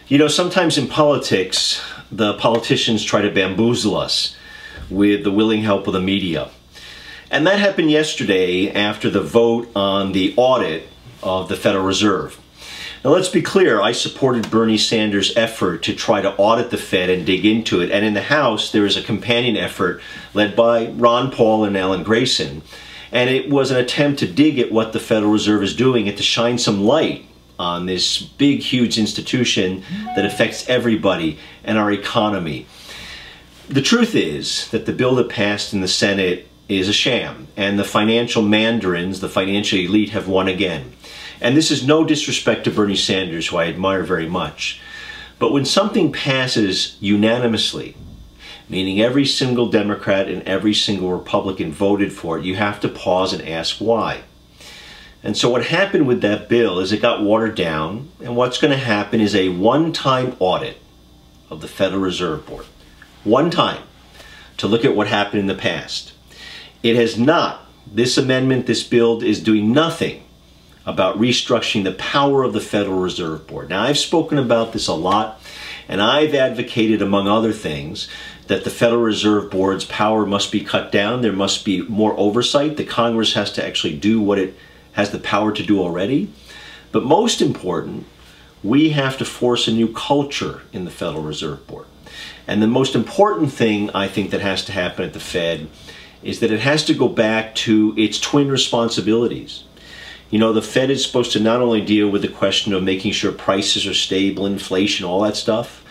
You know, sometimes in politics, the politicians try to bamboozle us with the willing help of the media. And that happened yesterday after the vote on the audit of the Federal Reserve. Now let's be clear, I supported Bernie Sanders' effort to try to audit the Fed and dig into it. And in the House, there is a companion effort led by Ron Paul and Alan Grayson. And it was an attempt to dig at what the Federal Reserve is doing and to shine some light on this big, huge institution that affects everybody and our economy. The truth is that the bill that passed in the Senate is a sham, and the financial mandarins, the financial elite, have won again. And this is no disrespect to Bernie Sanders, who I admire very much. But when something passes unanimously, meaning every single Democrat and every single Republican voted for it, you have to pause and ask why. And so what happened with that bill is it got watered down, and what's going to happen is a one-time audit of the Federal Reserve Board. One time, to look at what happened in the past. It has not, this amendment, this bill is doing nothing about restructuring the power of the Federal Reserve Board. Now, I've spoken about this a lot, and I've advocated, among other things, that the Federal Reserve Board's power must be cut down. There must be more oversight. The Congress has to actually do what it has the power to do already. But most important, we have to force a new culture in the Federal Reserve Board. And the most important thing I think that has to happen at the Fed is that it has to go back to its twin responsibilities. You know, the Fed is supposed to not only deal with the question of making sure prices are stable, inflation, all that stuff,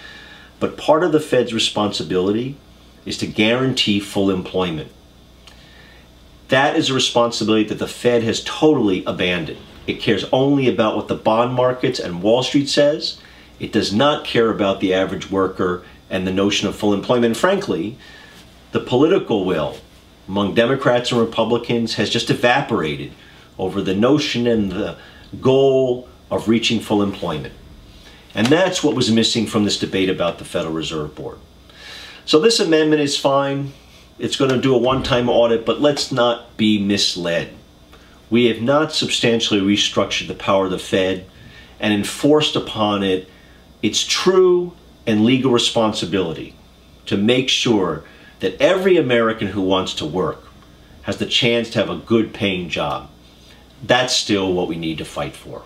but part of the Fed's responsibility is to guarantee full employment. That is a responsibility that the Fed has totally abandoned. It cares only about what the bond markets and Wall Street says. It does not care about the average worker and the notion of full employment. And frankly, the political will among Democrats and Republicans has just evaporated over the notion and the goal of reaching full employment. And that's what was missing from this debate about the Federal Reserve Board. So this amendment is fine. It's going to do a one-time audit, but let's not be misled. We have not substantially restructured the power of the Fed and enforced upon it its true and legal responsibility to make sure that every American who wants to work has the chance to have a good paying job. That's still what we need to fight for.